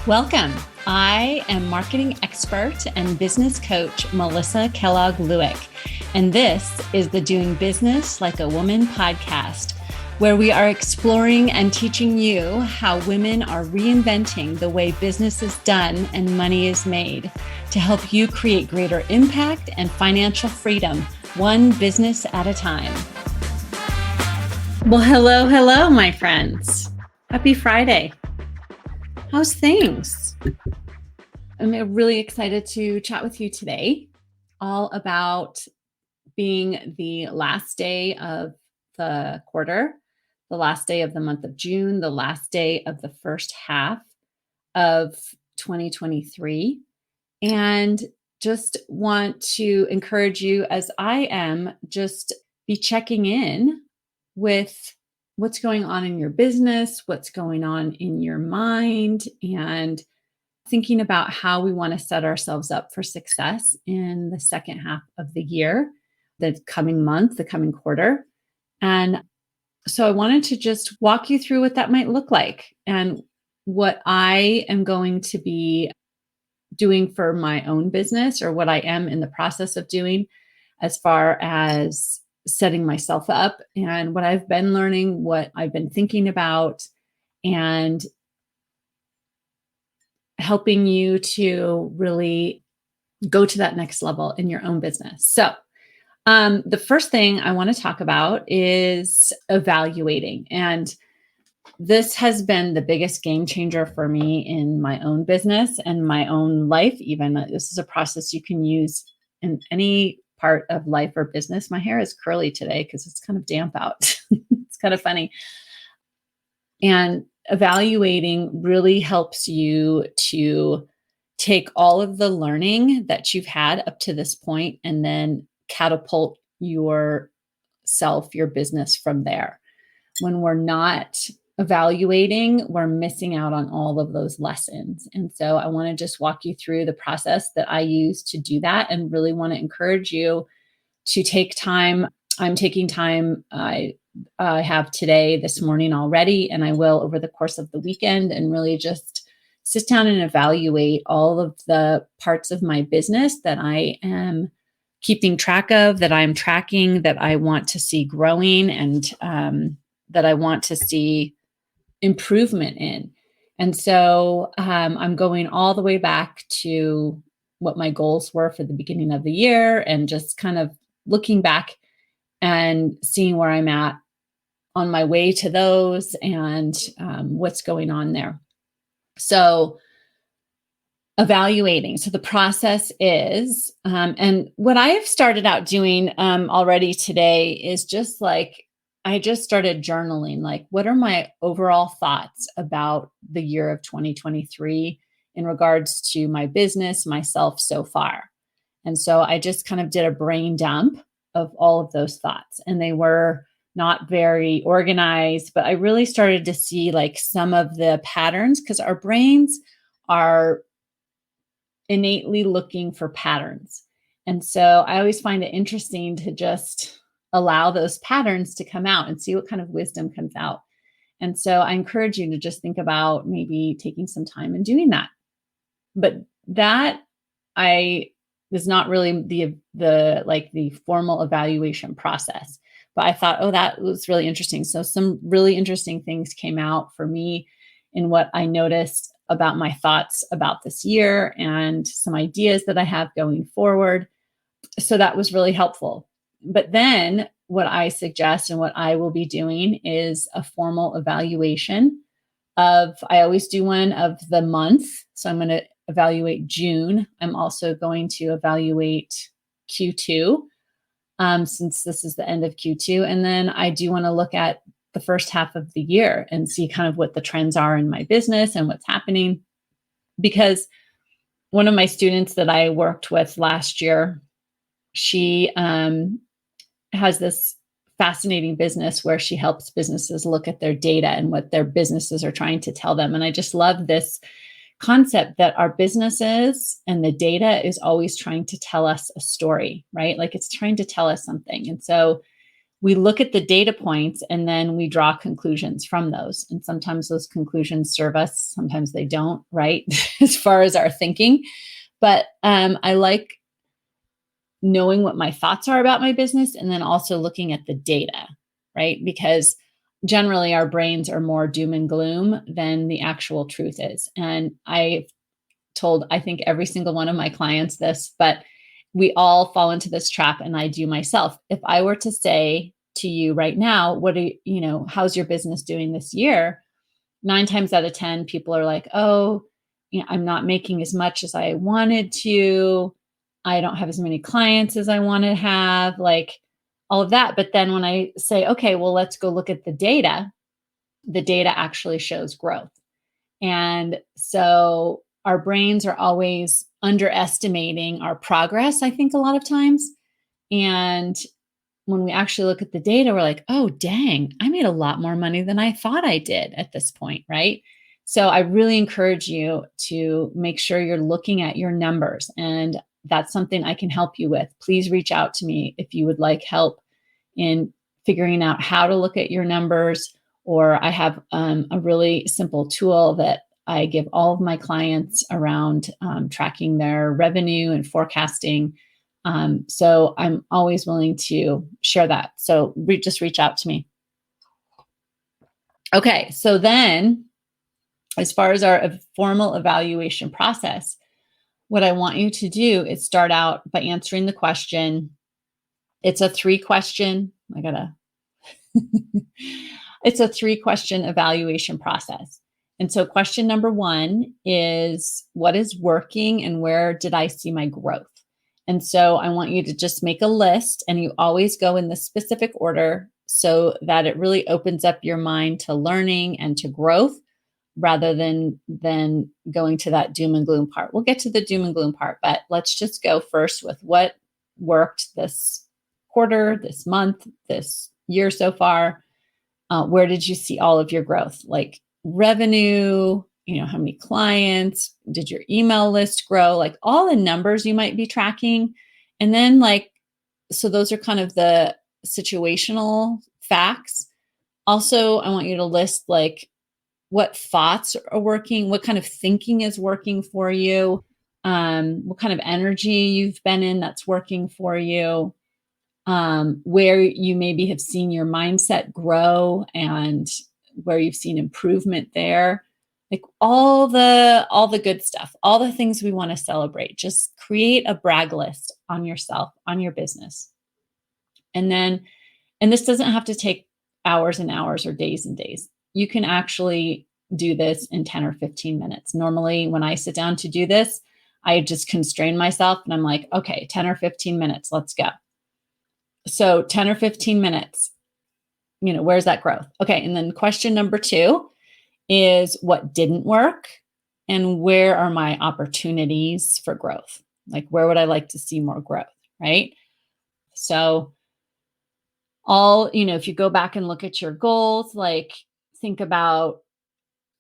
Welcome. I am marketing expert and business coach Melissa Kellogg Lewick, and this is the Doing Business Like a Woman podcast, where we are exploring and teaching you how women are reinventing the way business is done and money is made to help you create greater impact and financial freedom, one business at a time. Well, hello, my friends. Happy Friday. How's things? I'm really excited to chat with you today, all about being the last day of the quarter, the last day of the month of June, the last day of the first half of 2023. And just want to encourage you, as I am, just be checking in with what's going on in your business, what's going on in your mind, and thinking about how we want to set ourselves up for success in the second half of the year, the coming month, the coming quarter. And so I wanted to just walk you through what that might look like and what I am going to be doing for my own business, or what I am in the process of doing as far as setting myself up, and what I've been learning, what I've been thinking about, and helping you to really go to that next level in your own business. So the first thing I want to talk about is evaluating. And this has been the biggest game changer for me in my own business and my own life. Even this is a process you can use in any part of life or business. My hair is curly today because it's kind of damp out. It's kind of funny. And evaluating really helps you to take all of the learning that you've had up to this point and then catapult yourself, your business from there. When we're not evaluating, we're missing out on all of those lessons. And so I want to just walk you through the process that I use to do that, and really want to encourage you to take time. I'm taking time. I have today, this morning already, and I will over the course of the weekend, and really just sit down and evaluate all of the parts of my business that I am keeping track of, that I'm tracking, that I want to see growing, and that I want to see improvement in. And so I'm going all the way back to what my goals were for the beginning of the year, and just kind of looking back and seeing where I'm at on my way to those, and what's going on there. So evaluating. So the process is, and what I have started out doing already today is just like, I just started journaling, like, what are my overall thoughts about the year of 2023 in regards to my business, myself so far. And so I just kind of did a brain dump of all of those thoughts, and they were not very organized, but I really started to see like some of the patterns, because our brains are innately looking for patterns. And so I always find it interesting to just allow those patterns to come out and see what kind of wisdom comes out. And so I encourage you to just think about maybe taking some time and doing that. But that is not really the formal evaluation process. But I thought, oh, that was really interesting. So some really interesting things came out for me in what I noticed about my thoughts about this year, and some ideas that I have going forward. So that was really helpful. But then what I suggest and what I will be doing is a formal evaluation I always do one of the month. So I'm going to evaluate June. I'm also going to evaluate Q2, since this is the end of Q2. And then I do want to look at the first half of the year and see kind of what the trends are in my business and what's happening. Because one of my students that I worked with last year, she has this fascinating business where she helps businesses look at their data and what their businesses are trying to tell them. And I just love this concept that our businesses and the data is always trying to tell us a story, right? Like it's trying to tell us something. And so we look at the data points and then we draw conclusions from those. And sometimes those conclusions serve us, sometimes they don't, right? As far as our thinking. But I like knowing what my thoughts are about my business and then also looking at the data, right? Because generally our brains are more doom and gloom than the actual truth is. And I told, I think, every single one of my clients this, but we all fall into this trap, and I do myself. If I were to say to you right now, what do how's your business doing this year? 9 times out of 10, people are like, oh, I'm not making as much as I wanted to. I don't have as many clients as I want to have, like all of that. But then when I say, okay, well, let's go look at the data actually shows growth. And so our brains are always underestimating our progress, I think, a lot of times. And when we actually look at the data, we're like, oh, dang, I made a lot more money than I thought I did at this point, right? So I really encourage you to make sure you're looking at your numbers. And that's something I can help you with. Please reach out to me if you would like help in figuring out how to look at your numbers. Or I have a really simple tool that I give all of my clients around tracking their revenue and forecasting. So I'm always willing to share that. So just reach out to me. Okay, so then as far as our formal evaluation process, what I want you to do is start out by answering the question. It's a 3-question. It's a 3-question evaluation process. And so question number 1 is, what is working and where did I see my growth? And so I want you to just make a list, and you always go in the specific order so that it really opens up your mind to learning and to growth rather than going to that doom and gloom part. We'll get to the doom and gloom part, but let's just go first with what worked this quarter, this month, this year so far. Where did you see all of your growth? Like revenue, how many clients, did your email list grow? Like all the numbers you might be tracking. And then so those are kind of the situational facts. Also, I want you to list what thoughts are working, what kind of thinking is working for you, what kind of energy you've been in that's working for you, where you maybe have seen your mindset grow and where you've seen improvement there. Like all the good stuff, all the things we want to celebrate. Just create a brag list on yourself, on your business. And this doesn't have to take hours and hours or days and days. You can actually do this in 10 or 15 minutes. Normally, when I sit down to do this, I just constrain myself and I'm like, okay, 10 or 15 minutes, let's go. So 10 or 15 minutes, where's that growth? Okay. And then question number 2 is, what didn't work and where are my opportunities for growth? Like, where would I like to see more growth? Right. So if you go back and look at your goals, like think about,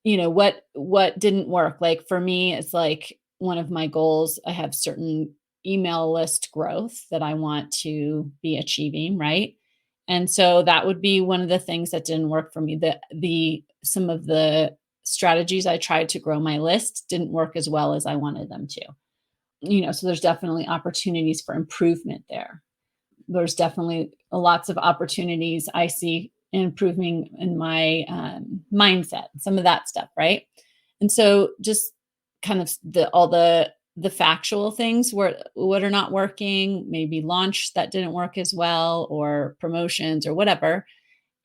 what didn't work. Like for me, it's like one of my goals, I have certain email list growth that I want to be achieving. Right. And so that would be one of the things that didn't work for me. Some of the strategies I tried to grow my list didn't work as well as I wanted them to. So there's definitely opportunities for improvement there. There's definitely lots of opportunities I see in improving in my mindset, some of that stuff, right? And so just kind of all the factual things what are not working, maybe launch that didn't work as well, or promotions or whatever,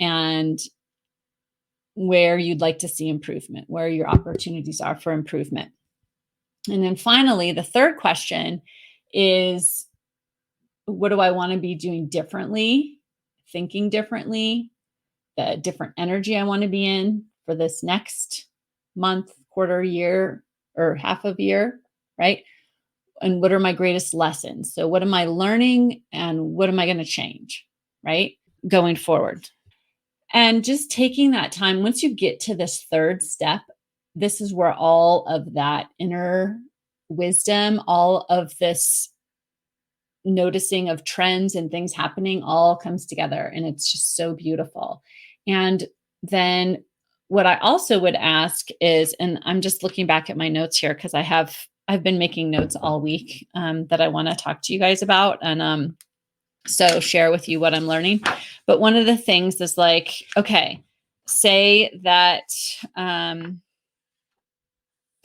and where you'd like to see improvement, where your opportunities are for improvement. And then finally, the 3rd question is, what do I want to be doing differently, thinking differently, the different energy I want to be in for this next month, quarter, year, or half of year, right? And what are my greatest lessons? So what am I learning and what am I going to change, right? Going forward. And just taking that time, once you get to this 3rd step, this is where all of that inner wisdom, all of this noticing of trends and things happening all comes together, and it's just so beautiful. And then what I also would ask is, and I'm just looking back at my notes here because I've been making notes all week that I want to talk to you guys about, and so share with you what I'm learning. But one of the things is like, okay, say that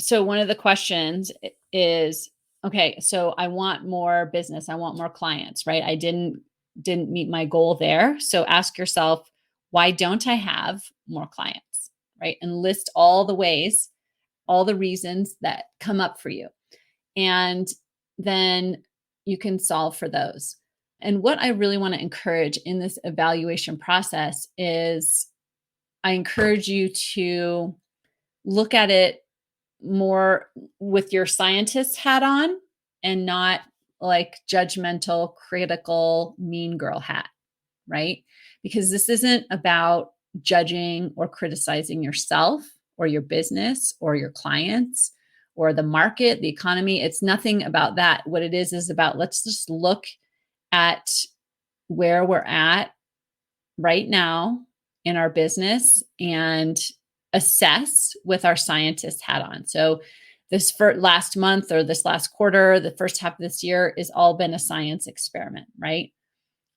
so one of the questions is, okay, so I want more business, I want more clients, right? I didn't meet my goal there. So ask yourself, why don't I have more clients, right? And list all the ways, all the reasons that come up for you. And then you can solve for those. And what I really want to encourage in this evaluation process is I encourage you to look at it more with your scientist hat on and not like judgmental, critical, mean girl hat, right? Because this isn't about judging or criticizing yourself or your business or your clients or the market, the economy. It's nothing about that. What it is about let's just look at where we're at right now in our business and assess with our scientist hat on. So this for last month or this last quarter, the first half of this year has all been a science experiment, right?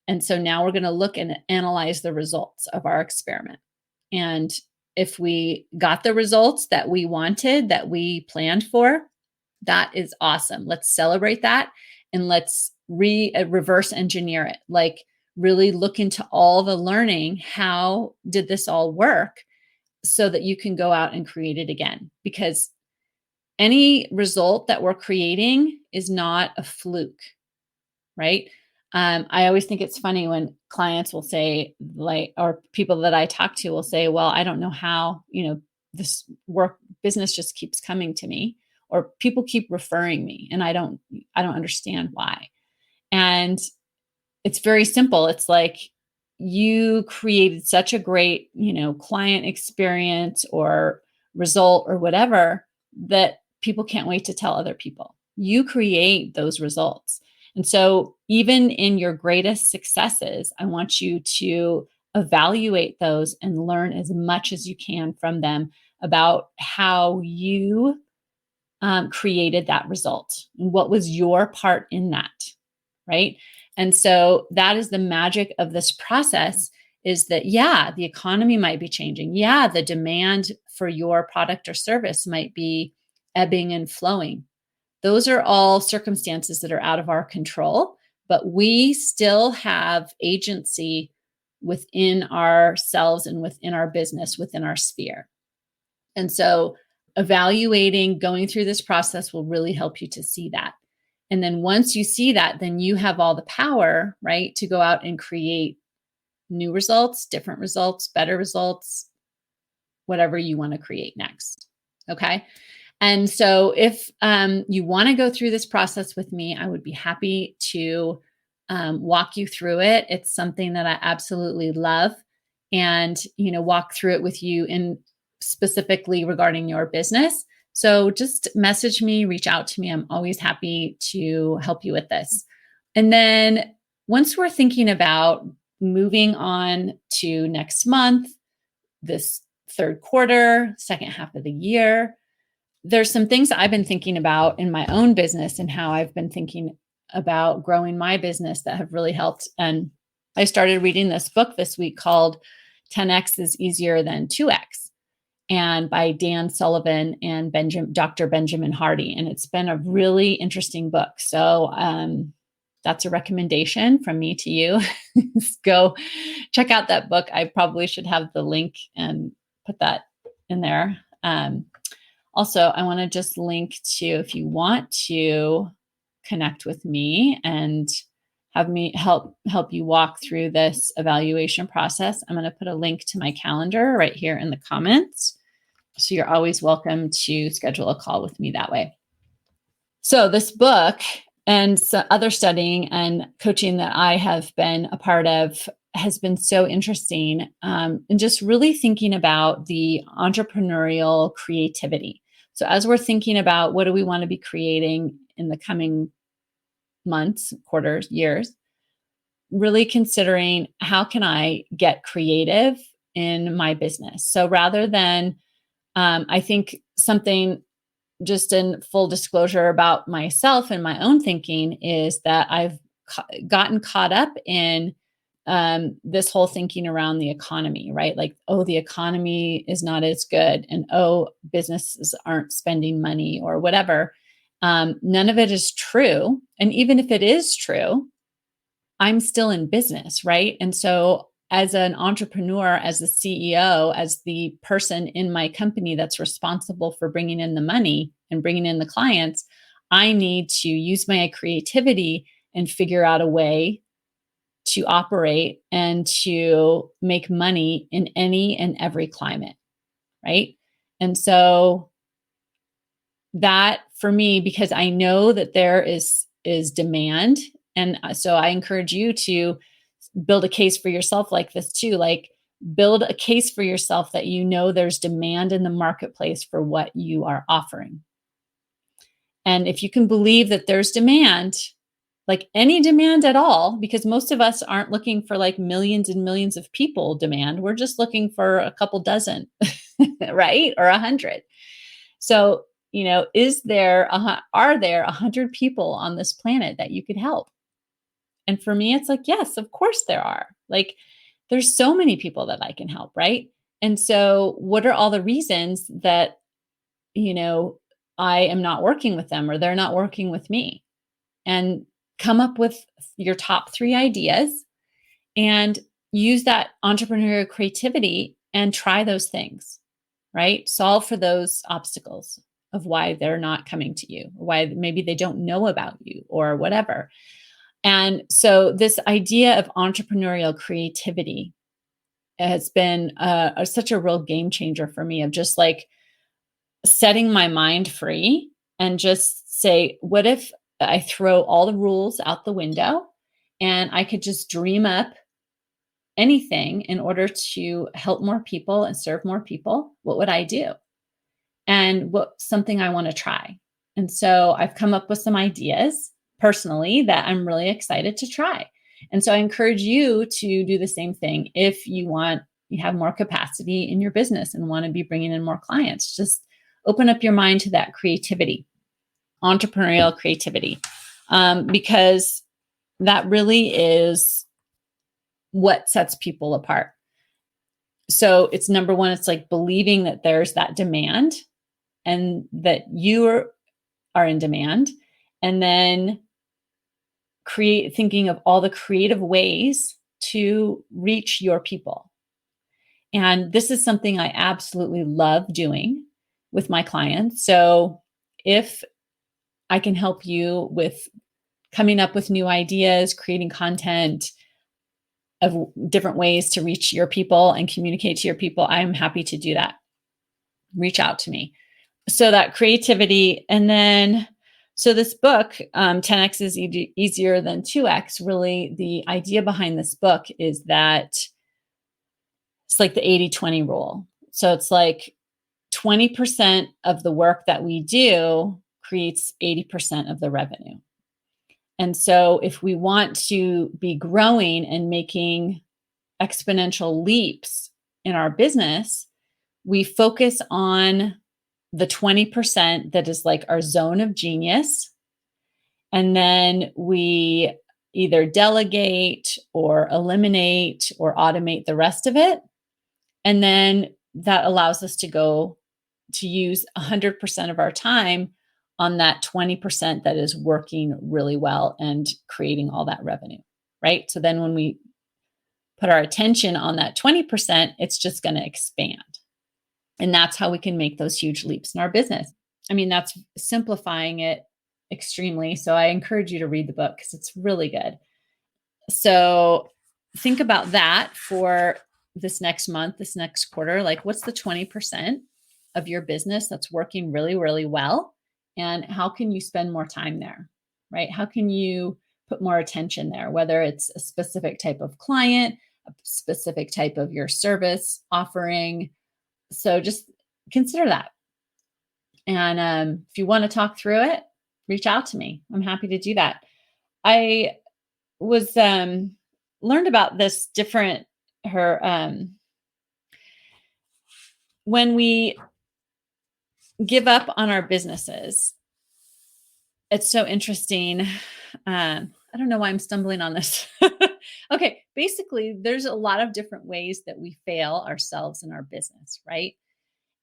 And so now we're going to look and analyze the results of our experiment. And if we got the results that we wanted, that we planned for, that is awesome. Let's celebrate that and let's reverse engineer it. Like really look into all the learning. How did this all work? So that you can go out and create it again. Because any result that we're creating is not a fluke, right? I always think it's funny when clients will say, like, or people that I talk to will say, well, I don't know how, this work business just keeps coming to me, or people keep referring me and I don't understand why. And it's very simple. It's like you created such a great, client experience or result or whatever that people can't wait to tell other people. You create those results. And so even in your greatest successes, I want you to evaluate those and learn as much as you can from them about how you created that result and what was your part in that, right? And so that is the magic of this process, is that, yeah, the economy might be changing. Yeah, the demand for your product or service might be ebbing and flowing. Those are all circumstances that are out of our control, but we still have agency within ourselves and within our business, within our sphere. And so evaluating, going through this process will really help you to see that. And then once you see that, then you have all the power, right, to go out and create new results, different results, better results, whatever you want to create next. Okay. And so if you want to go through this process with me, I would be happy to walk you through it. It's something that I absolutely love, and, walk through it with you in specifically regarding your business. So just message me, reach out to me. I'm always happy to help you with this. And then once we're thinking about moving on to next month, this third quarter, second half of the year, there's some things I've been thinking about in my own business and how I've been thinking about growing my business that have really helped. And I started reading this book this week called 10X is Easier Than 2X, and by Dan Sullivan and Dr. Benjamin Hardy. And it's been a really interesting book. So that's a recommendation from me to you. Go check out that book. I probably should have the link and put that in there. Also, I want to just link to, if you want to connect with me and have me help you walk through this evaluation process, I'm going to put a link to my calendar right here in the comments. So you're always welcome to schedule a call with me that way. So this book and other studying and coaching that I have been a part of has been so interesting, and just really thinking about the entrepreneurial creativity. So as we're thinking about what do we want to be creating in the coming months, quarters, years, really considering how can I get creative in my business. So rather than, I think something just in full disclosure about myself and my own thinking is that I've gotten caught up in this whole thinking around the economy, right? Like, oh, the economy is not as good, and oh, businesses aren't spending money or whatever. None of it is true. And even if it is true, I'm still in business, right? And so, as an entrepreneur, as the CEO, as the person in my company that's responsible for bringing in the money and bringing in the clients, I need to use my creativity and figure out a way to operate and to make money in any and every climate, right? And so that for me, because I know that there is demand, and so I encourage you to build a case for yourself like this too. Like, build a case for yourself that you know there's demand in the marketplace for what you are offering. And if you can believe that there's demand, like any demand at all, because most of us aren't looking for like millions and millions of people demand. We're just looking for a couple dozen, right? Or 100. So, are there 100 people on this planet that you could help? And for me, it's like, yes, of course there are. Like, there's so many people that I can help, right? And so, what are all the reasons that, you know, I am not working with them or they're not working with me? And come up with your top 3 ideas and use that entrepreneurial creativity and try those things, right? Solve for those obstacles of why they're not coming to you, why maybe they don't know about you or whatever. And so this idea of entrepreneurial creativity has been such a real game changer for me, of just like setting my mind free and just say, what if I throw all the rules out the window and I could just dream up anything in order to help more people and serve more people? What would I do? And what's something I want to try? And so I've come up with some ideas personally that I'm really excited to try. And so I encourage you to do the same thing if you have more capacity in your business and want to be bringing in more clients. Just open up your mind to that creativity, entrepreneurial creativity, because that really is what sets people apart. So it's number one, it's like believing that there's that demand and that you are in demand, and then thinking of all the creative ways to reach your people. And this is something I absolutely love doing with my clients. So if I can help you with coming up with new ideas, creating content of different ways to reach your people and communicate to your people, I'm happy to do that. Reach out to me. So that creativity. And then, so this book, 10X is easier than 2X, really the idea behind this book is that it's like the 80-20 rule. So it's like 20% of the work that we do creates 80% of the revenue. And so if we want to be growing and making exponential leaps in our business, we focus on the 20% that is like our zone of genius. And then we either delegate or eliminate or automate the rest of it. And then that allows us to go to use 100% of our time on that 20% that is working really well and creating all that revenue, right? So then when we put our attention on that 20%, it's just going to expand. And that's how we can make those huge leaps in our business. I mean, that's simplifying it extremely. So I encourage you to read the book because it's really good. So think about that for this next month, this next quarter. Like, what's the 20% of your business that's working really, really well? And how can you spend more time there, right? How can you put more attention there, whether it's a specific type of client, a specific type of your service offering? So just consider that. And if you want to talk through it, reach out to me. I'm happy to do that. I was learned about this different her when we give up on our businesses. It's so interesting. I don't know why I'm stumbling on this. Okay, basically, there's a lot of different ways that we fail ourselves in our business, right?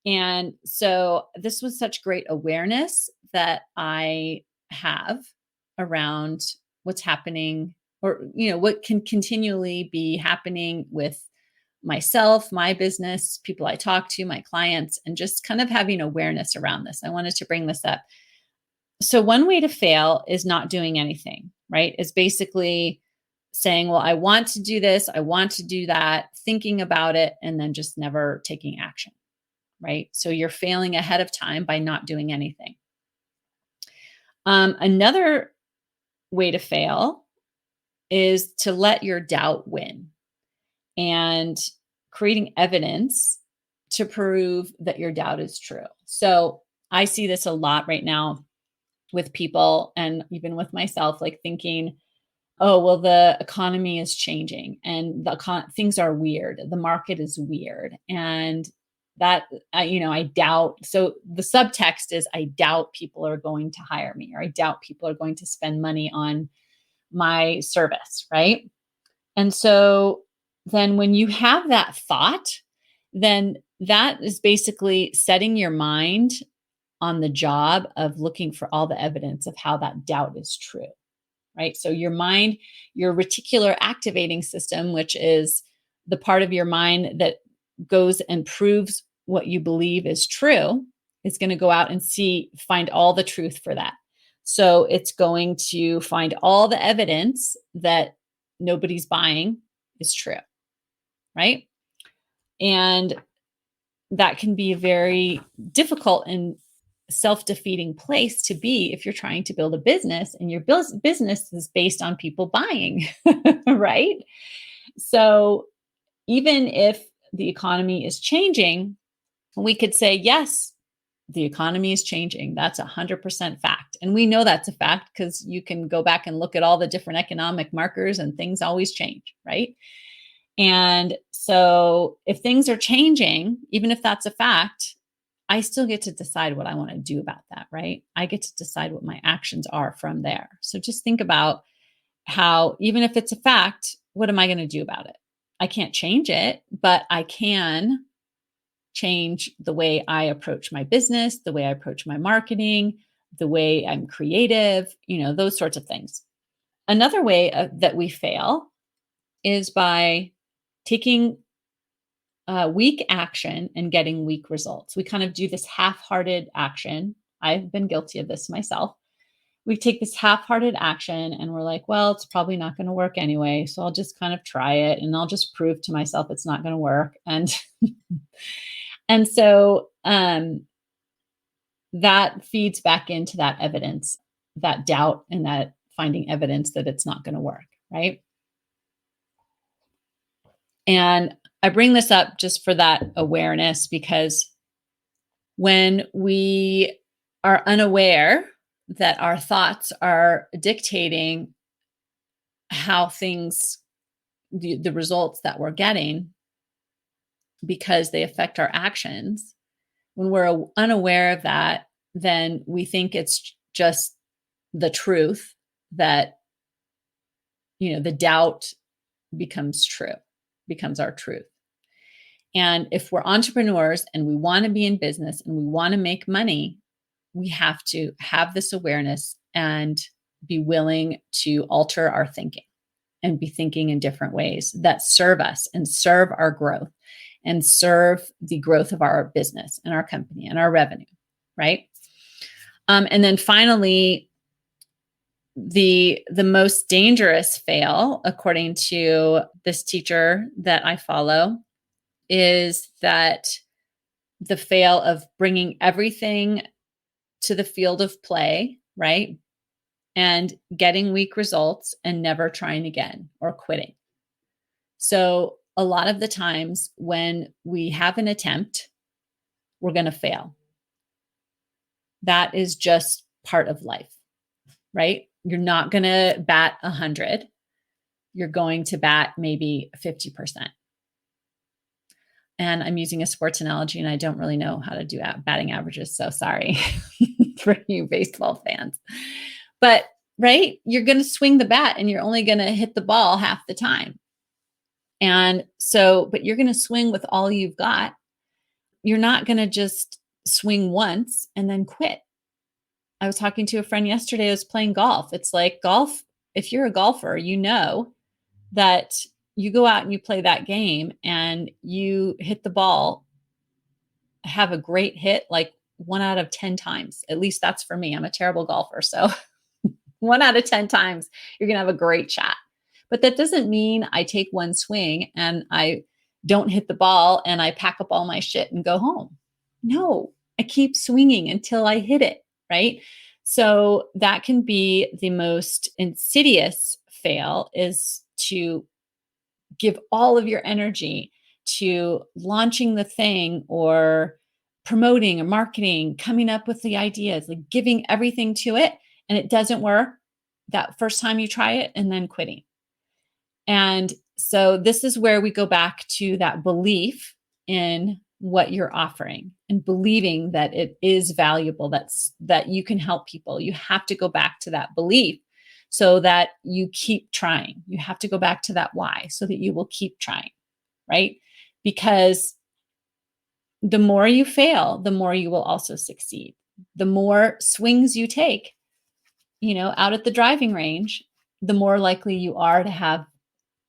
And so this was such great awareness that I have around what's happening, or what can continually be happening with myself, my business, people I talk to, my clients, and just kind of having awareness around this. I wanted to bring this up. So one way to fail is not doing anything, right? Is basically saying, well, I want to do this, I want to do that, thinking about it, and then just never taking action, right? So you're failing ahead of time by not doing anything. Another way to fail is to let your doubt win and creating evidence to prove that your doubt is true. So I see this a lot right now with people and even with myself, like thinking, oh, well, the economy is changing and things are weird. The market is weird. And that, I doubt. So the subtext is I doubt people are going to hire me, or I doubt people are going to spend money on my service. Right. And so then when you have that thought, then that is basically setting your mind on the job of looking for all the evidence of how that doubt is true, right? So your mind, your reticular activating system, which is the part of your mind that goes and proves what you believe is true, is going to go out and find all the truth for that. So it's going to find all the evidence that nobody's buying is true, right? And that can be a very difficult and self-defeating place to be if you're trying to build a business and your business is based on people buying, right? So even if the economy is changing, we could say, yes, the economy is changing. That's 100% fact. And we know that's a fact because you can go back and look at all the different economic markers and things always change, right? And so if things are changing, even if that's a fact, I still get to decide what I want to do about that, right? I get to decide what my actions are from there. So just think about how, even if it's a fact, what am I going to do about it? I can't change it, but I can change the way I approach my business, the way I approach my marketing, the way I'm creative, those sorts of things. Another way that we fail is by taking weak action and getting weak results. We kind of do this half-hearted action. I've been guilty of this myself. We take this half-hearted action and we're like, well, it's probably not going to work anyway. So I'll just kind of try it and I'll just prove to myself it's not going to work. And and so that feeds back into that evidence, that doubt, and that finding evidence that it's not going to work, right? And I bring this up just for that awareness, because when we are unaware that our thoughts are dictating how the results that we're getting, because they affect our actions, when we're unaware of that, then we think it's just the truth that, the doubt becomes our truth. And if we're entrepreneurs and we want to be in business and we want to make money, we have to have this awareness and be willing to alter our thinking and be thinking in different ways that serve us and serve our growth and serve the growth of our business and our company and our revenue, right? And then finally, the most dangerous fail, according to this teacher that I follow, is that the fail of bringing everything to the field of play, right? And getting weak results and never trying again or quitting. So a lot of the times when we have an attempt, we're going to fail. That is just part of life, right? You're not going to bat 100. You're going to bat maybe 50%. And I'm using a sports analogy, and I don't really know how to do batting averages. So sorry for you baseball fans. But right, you're going to swing the bat and you're only going to hit the ball half the time. And so, but you're going to swing with all you've got. You're not going to just swing once and then quit. I was talking to a friend yesterday who was playing golf. It's like golf. If you're a golfer, you know that you go out and you play that game and you hit the ball, have a great hit, like 1 out of 10 times. At least that's for me. I'm a terrible golfer. So 1 out of 10 times, you're going to have a great shot. But that doesn't mean I take one swing and I don't hit the ball and I pack up all my shit and go home. No, I keep swinging until I hit it, right? So that can be the most insidious fail, is to give all of your energy to launching the thing or promoting or marketing, coming up with the ideas, like giving everything to it, and it doesn't work that first time you try it, and then quitting. And so this is where we go back to that belief in what you're offering and believing that it is valuable, that you can help people. You have to go back to that belief so that you keep trying. You have to go back to that why so that you will keep trying, right? Because the more you fail, the more you will also succeed. The more swings you take, out at the driving range, the more likely you are to have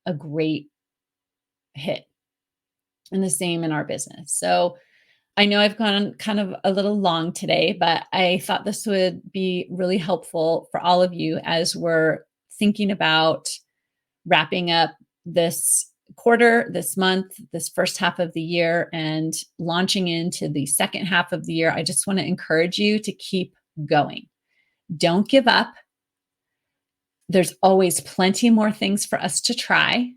a great hit. And the same in our business. So I know I've gone kind of a little long today, but I thought this would be really helpful for all of you as we're thinking about wrapping up this quarter, this month, this first half of the year, and launching into the second half of the year. I just want to encourage you to keep going. Don't give up. There's always plenty more things for us to try.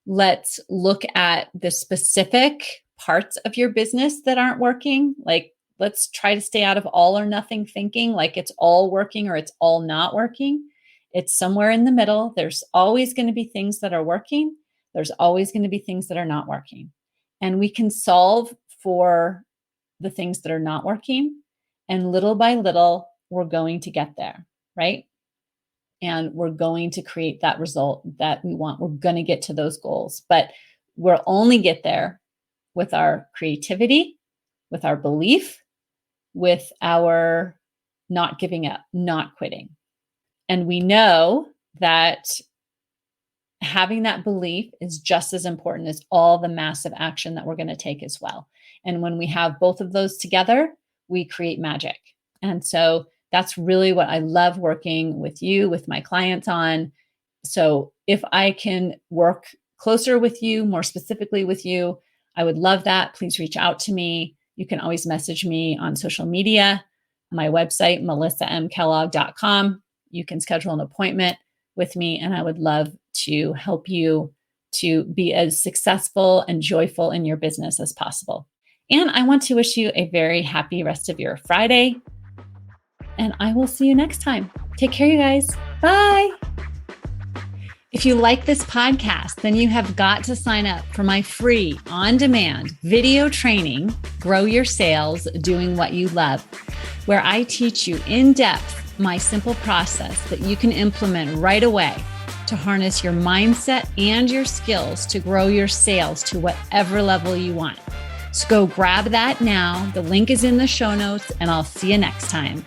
Let's look at the specific parts of your business that aren't working. Like, let's try to stay out of all or nothing thinking, like it's all working or it's all not working. It's somewhere in the middle. There's always going to be things that are working. There's always going to be things that are not working. And we can solve for the things that are not working. And little by little, we're going to get there, right? And we're going to create that result that we want. We're going to get to those goals, but we'll only get there with our creativity, with our belief, with our not giving up, not quitting. And we know that having that belief is just as important as all the massive action that we're going to take as well. And when we have both of those together, we create magic. And so that's really what I love working with you, with my clients on. So if I can work closer with you, more specifically with you, I would love that. Please reach out to me. You can always message me on social media, my website, melissamkellogg.com. You can schedule an appointment with me, and I would love to help you to be as successful and joyful in your business as possible. And I want to wish you a very happy rest of your Friday. And I will see you next time. Take care, you guys. Bye. If you like this podcast, then you have got to sign up for my free on-demand video training, Grow Your Sales Doing What You Love, where I teach you in depth my simple process that you can implement right away to harness your mindset and your skills to grow your sales to whatever level you want. So go grab that now. The link is in the show notes, and I'll see you next time.